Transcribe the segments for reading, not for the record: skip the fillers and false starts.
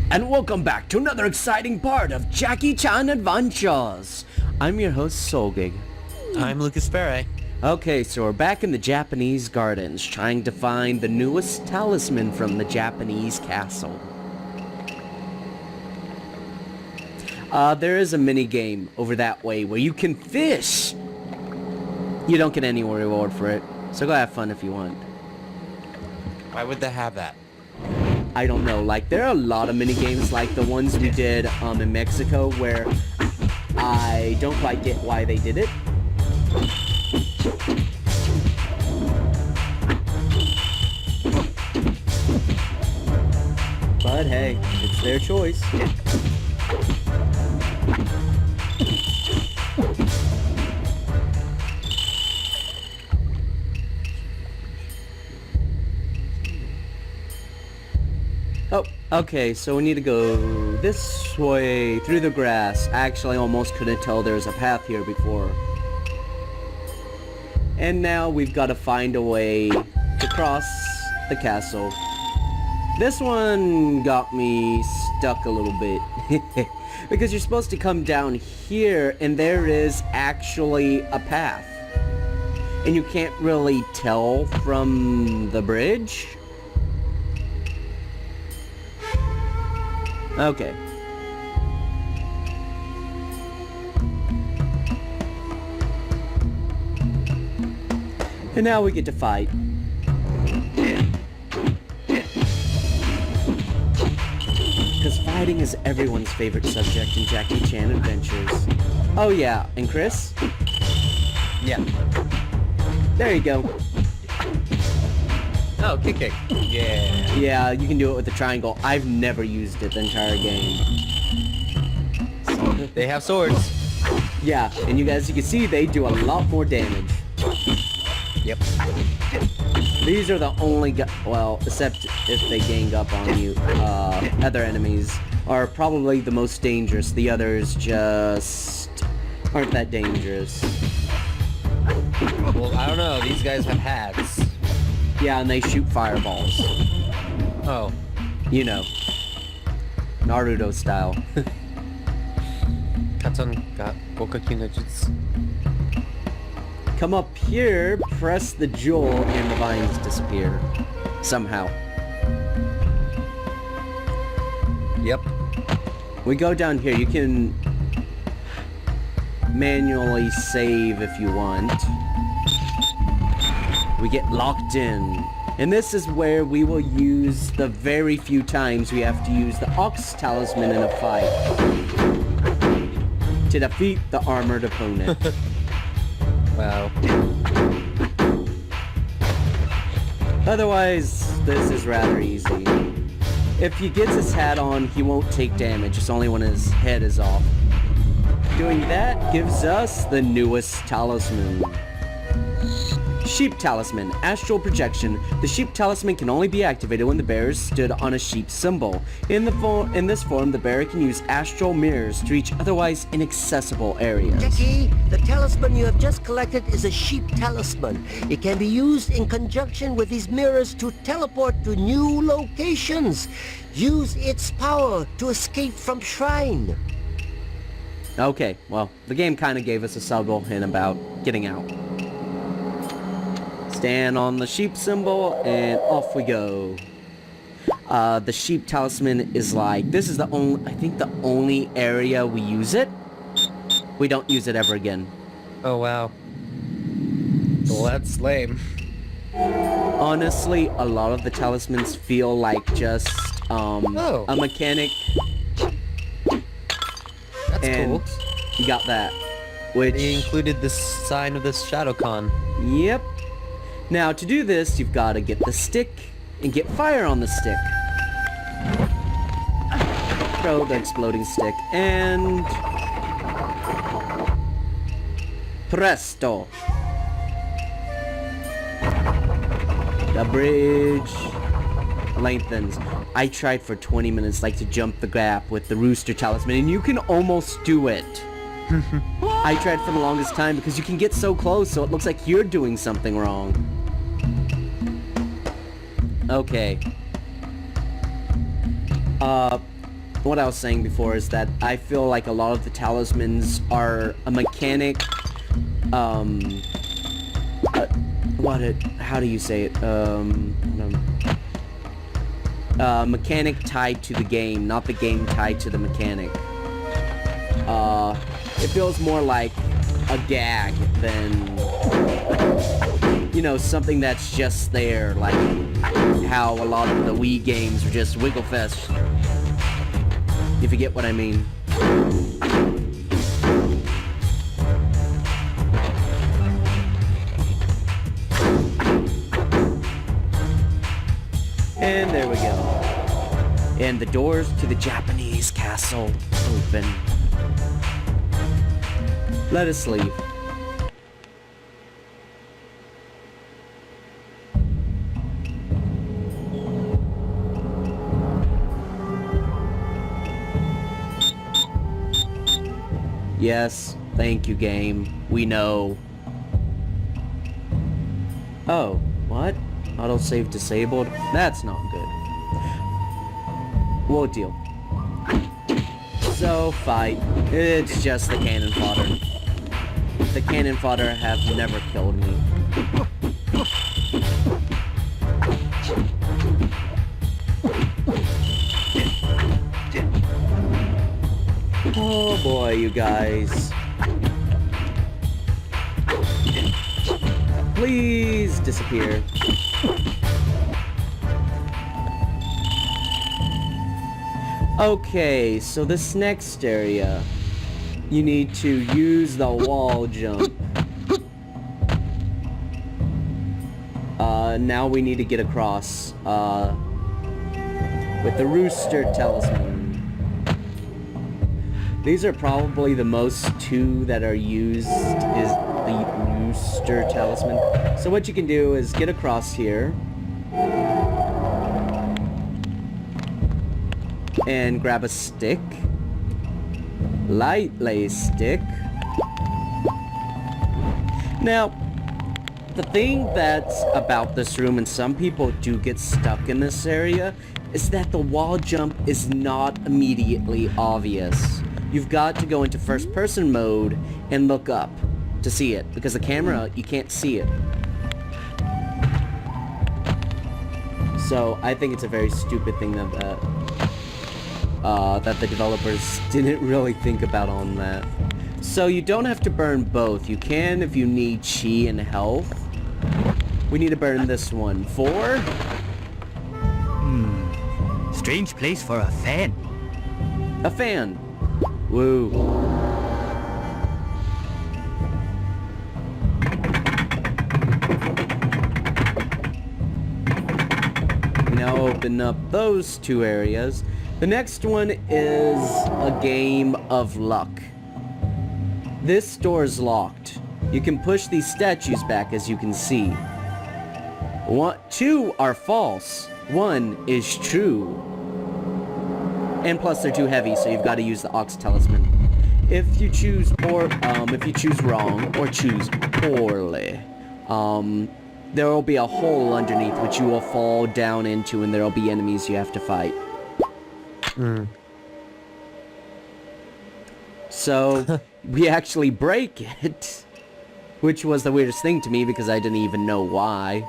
And welcome back to another exciting part of Jackie Chan Adventures. I'm your host, Solgig. I'm Lucas Ferre. Okay, so we're back in the Japanese gardens, trying to find the newest talisman from the Japanese castle. There is a mini game over that way where you can fish. You don't get any reward for it, so go have fun if you want. Why would they have that? I don't know, like, there are a lot of mini games like the ones we did in Mexico where I don't quite get why they did it. But hey, it's their choice. Oh, okay, so we need to go this way through the grass. Actually, I almost couldn't tell there was a path here before. And now we've got to find a way to cross the castle. This one got me stuck a little bit. Because you're supposed to come down here and there is actually a path. And you can't really tell from the bridge. Okay. And now we get to fight. Because fighting is everyone's favorite subject in Jackie Chan Adventures. Oh yeah, and Chris? Yeah. There you go. Oh, kick. Yeah. Yeah, you can do it with the triangle. I've never used it the entire game. They have swords. Yeah, and you guys, you can see they do a lot more damage. Yep. These are the only well, except if they gang up on you, other enemies are probably the most dangerous. The others just aren't that dangerous. Well, I don't know. These guys have hats. Yeah, and they shoot fireballs. Oh. You know. Naruto style. Katsun ga Gokaki no Jutsu. Come up here, press the jewel, and the vines disappear. Somehow. Yep. We go down here. You can manually save if you want. We get locked in. And this is where we will use the very few times we have to use the Ox Talisman in a fight to defeat the armored opponent. Wow. Otherwise, this is rather easy. If he gets his hat on, he won't take damage. It's only when his head is off. Doing that gives us the newest talisman. Sheep Talisman, Astral Projection. The Sheep Talisman can only be activated when the bearer stood on a sheep symbol. In this form, the bearer can use astral mirrors to reach otherwise inaccessible areas. Jackie, the talisman you have just collected is a sheep talisman. It can be used in conjunction with these mirrors to teleport to new locations. Use its power to escape from shrine. Okay, well, the game kind of gave us a subtle hint about getting out. Stand on the sheep symbol, and off we go. The sheep talisman is like, this is the only, I think the only area we use it. We don't use it ever again. Oh, wow. Well, that's lame. Honestly, a lot of the talismans feel like just, a mechanic. That's And cool. you got that. Which, They included the sign of this Shadowcon. yep. Now, to do this, you've got to get the stick and get fire on the stick. Throw the exploding stick, and presto! The bridge lengthens. I tried for 20 minutes, like, to jump the gap with the Rooster Talisman, and you can almost do it. I tried for the longest time because you can get so close, so it looks like you're doing something wrong. Okay. what I was saying before is that I feel like a lot of the talismans are a mechanic, how do you say it? Mechanic tied to the game, not the game tied to the mechanic. It feels more like a gag than, you know, something that's just there, like how a lot of the Wii games are just wiggle fest. If you get what I mean. And there we go. And the doors to the Japanese castle open. Let us leave. Yes, thank you, game. We know. Oh, what? Autosave disabled? That's not good. We'll deal. So, fight. It's just the cannon fodder. The cannon fodder have never killed me. Oh boy, you guys. Please disappear. Okay, so this next area, you need to use the wall jump. Now we need to get across, with the Rooster Talisman. These are probably the most two that are used, is the Rooster Talisman. So what you can do is get across here. And grab a stick. Lightly stick. Now, the thing that's about this room, and some people do get stuck in this area, is that the wall jump is not immediately obvious. You've got to go into first person mode and look up to see it, because the camera, you can't see it. So I think it's a very stupid thing that the developers didn't really think about on that. So you don't have to burn both. You can if you need chi and health. We need to burn this one. 4? Strange place for a fan. A fan. Woo. Now open up those two areas. The next one is a game of luck. This door is locked. You can push these statues back, as you can see. 2 are false. 1 is true. And plus they're too heavy, so you've got to use the Ox Talisman. If you choose wrong or choose poorly, there will be a hole underneath which you will fall down into, and there will be enemies you have to fight. So, we actually break it, which was the weirdest thing to me because I didn't even know why.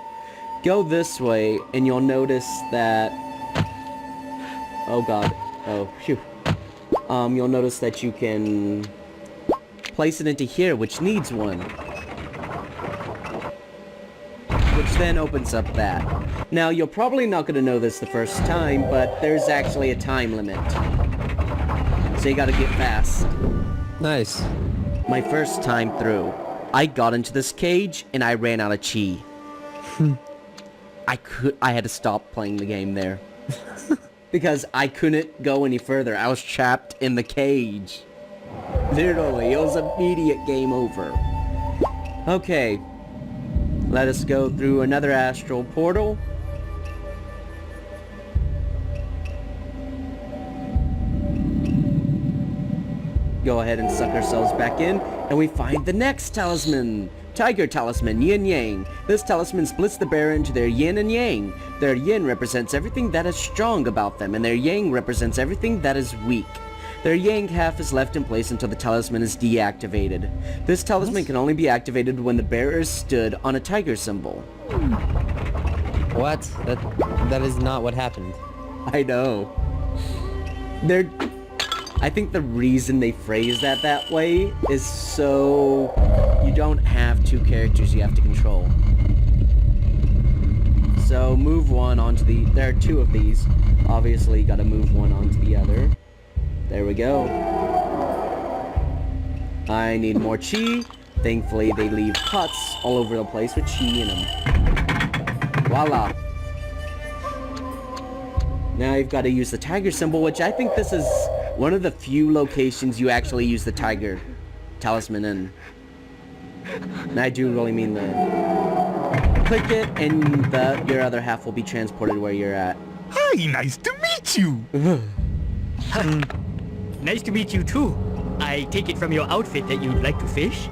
Go this way, and you'll notice that... Oh god. Oh, phew. You'll notice that you can place it into here, which needs one. Which then opens up that. Now, you're probably not going to know this the first time, but there's actually a time limit. So you gotta get fast. Nice. My first time through, I got into this cage, and I ran out of chi. I had to stop playing the game there. Because I couldn't go any further. I was trapped in the cage. Literally, it was immediate game over. Okay. Let us go through another astral portal. Go ahead and suck ourselves back in, and we find the next talisman Tiger Talisman, Yin Yang. This talisman splits the bearer into their yin and yang. Their yin represents everything that is strong about them, and their yang represents everything that is weak. Their yang half is left in place until the talisman is deactivated. This talisman can only be activated when the bearer is stood on a tiger symbol. What? That is not what happened. I know. I think the reason they phrase that way is so you don't have two characters you have to control. So move one onto there are two of these. Obviously you gotta move one onto the other. There we go. I need more chi. Thankfully they leave pots all over the place with chi in them. Voila. Now you've got to use the tiger symbol, which I think this is one of the few locations you actually use the tiger talisman in. And I do really mean that. Click it and your other half will be transported where you're at. Hi, nice to meet you. Nice to meet you too. I take it from your outfit that you'd like to fish?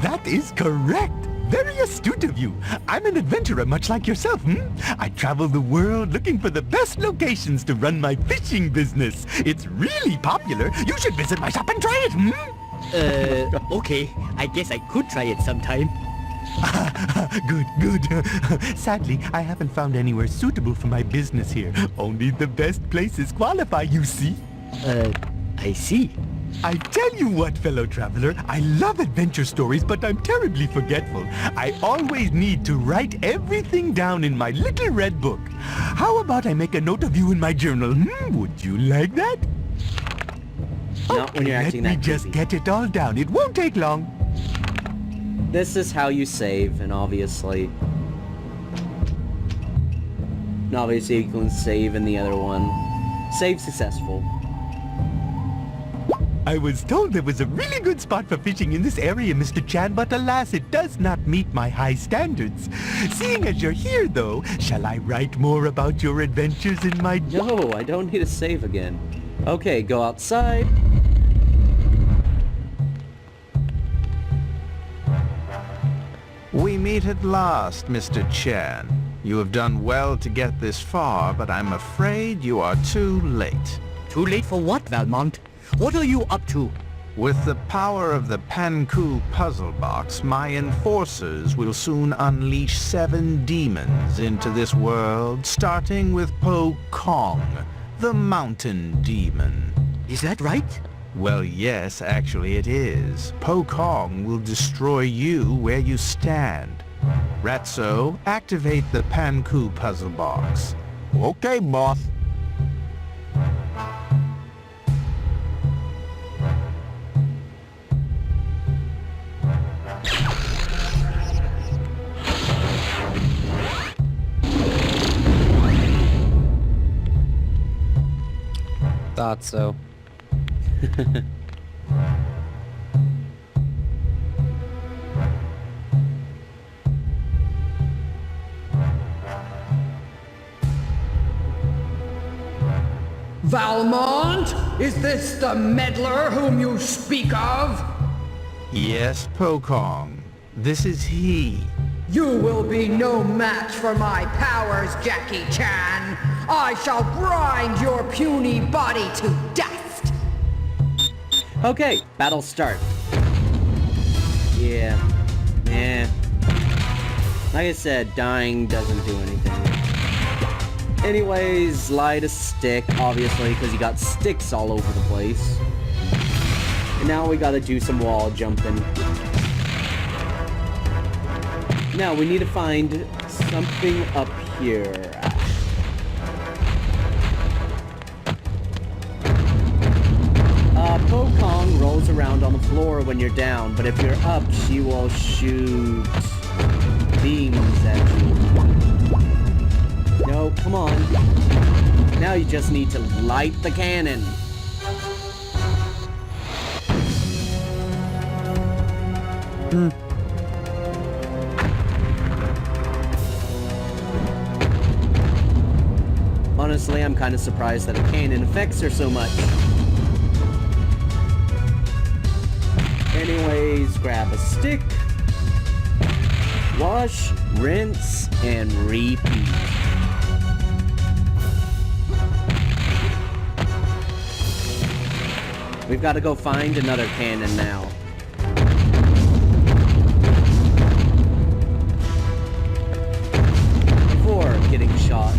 That is correct. Very astute of you. I'm an adventurer much like yourself, I travel the world looking for the best locations to run my fishing business. It's really popular. You should visit my shop and try it, Okay. I guess I could try it sometime. Good. Sadly, I haven't found anywhere suitable for my business here. Only the best places qualify, you see. I see. I tell you what, fellow traveler, I love adventure stories, but I'm terribly forgetful. I always need to write everything down in my little red book. How about I make a note of you in my journal? Would you like that? Not when you're acting Let me that just creepy. get it all down. It won't take long. This is how you save, and obviously you can save in the other one. Save successful. I was told there was a really good spot for fishing in this area, Mr. Chan, but alas, it does not meet my high standards. Seeing as you're here, though, shall I write more about your adventures in my... No, I don't need to save again. Okay, go outside. We meet at last, Mr. Chan. You have done well to get this far, but I'm afraid you are too late. Too late for what, Valmont? What are you up to? With the power of the Panku puzzle box, my enforcers will soon unleash 7 demons into this world, starting with Po Kong, the mountain demon. Is that right? Well, yes, actually it is. Po Kong will destroy you where you stand. Ratso, activate the Panku puzzle box. Okay, boss. Thought so. Valmont? Is this the meddler whom you speak of? Yes, Po Kong. This is he. You will be no match for my powers, Jackie Chan. I shall grind your puny body to dust. Okay, battle start. Yeah. Like I said, dying doesn't do anything. Anyways, light a stick, obviously, because you got sticks all over the place. And now we gotta do some wall jumping. Now, we need to find something up here. Po Kong rolls around on the floor when you're down, but if you're up, she will shoot beams at you. No, come on. Now you just need to light the cannon. Honestly, I'm kind of surprised that a cannon affects her so much. Anyways, grab a stick. Wash, rinse, and repeat. We've got to go find another cannon now. Before getting shot.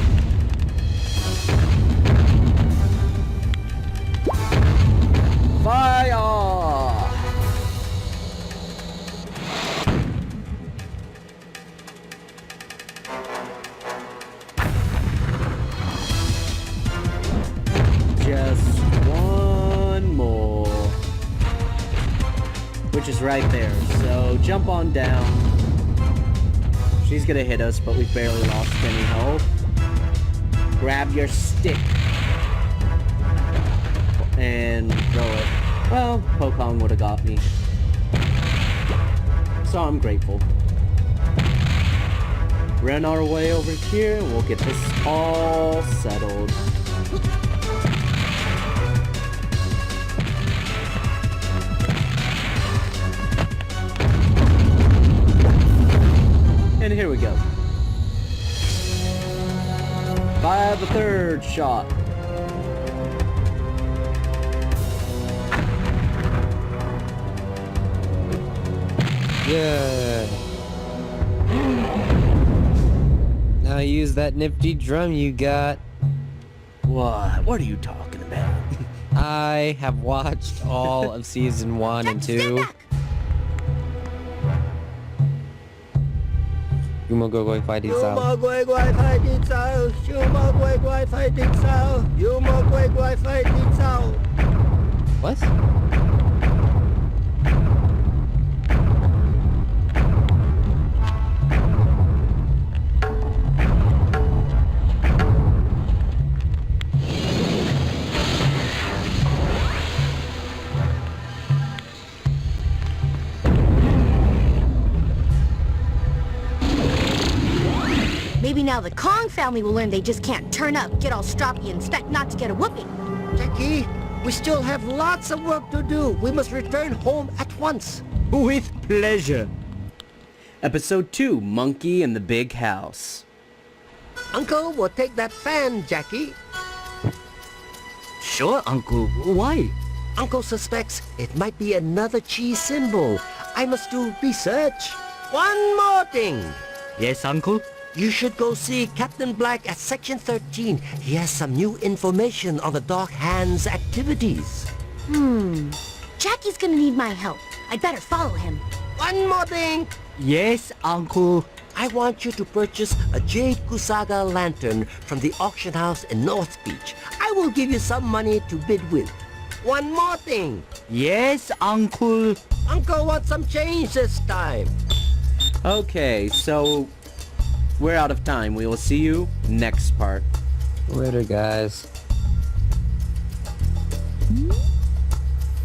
Fire! Just one more. Which is right there. So jump on down. She's gonna hit us, but we've barely lost any health. Grab your stick. And throw it. Well, Pokong would have got me. So I'm grateful. Run our way over here and we'll get this all settled. And here we go. Fire the third shot. Yeah. Now use that nifty drum you got. What? What are you talking about? I have watched all of season 1 and 2. Yumo go go fighting sao. What? Maybe now the Kong family will learn they just can't turn up, get all stroppy, and expect not to get a whooping. Jackie, we still have lots of work to do. We must return home at once. With pleasure. Episode 2, Monkey in the Big House. Uncle will take that fan, Jackie. Sure, Uncle. Why? Uncle suspects it might be another cheese symbol. I must do research. One more thing. Yes, Uncle? You should go see Captain Black at Section 13. He has some new information on the Dark Hand's activities. Jackie's gonna need my help. I'd better follow him. One more thing. Yes, Uncle. I want you to purchase a Jade Kusaga lantern from the auction house in North Beach. I will give you some money to bid with. One more thing. Yes, Uncle. Uncle wants some change this time. Okay, so we're out of time. We will see you next part. Later, guys.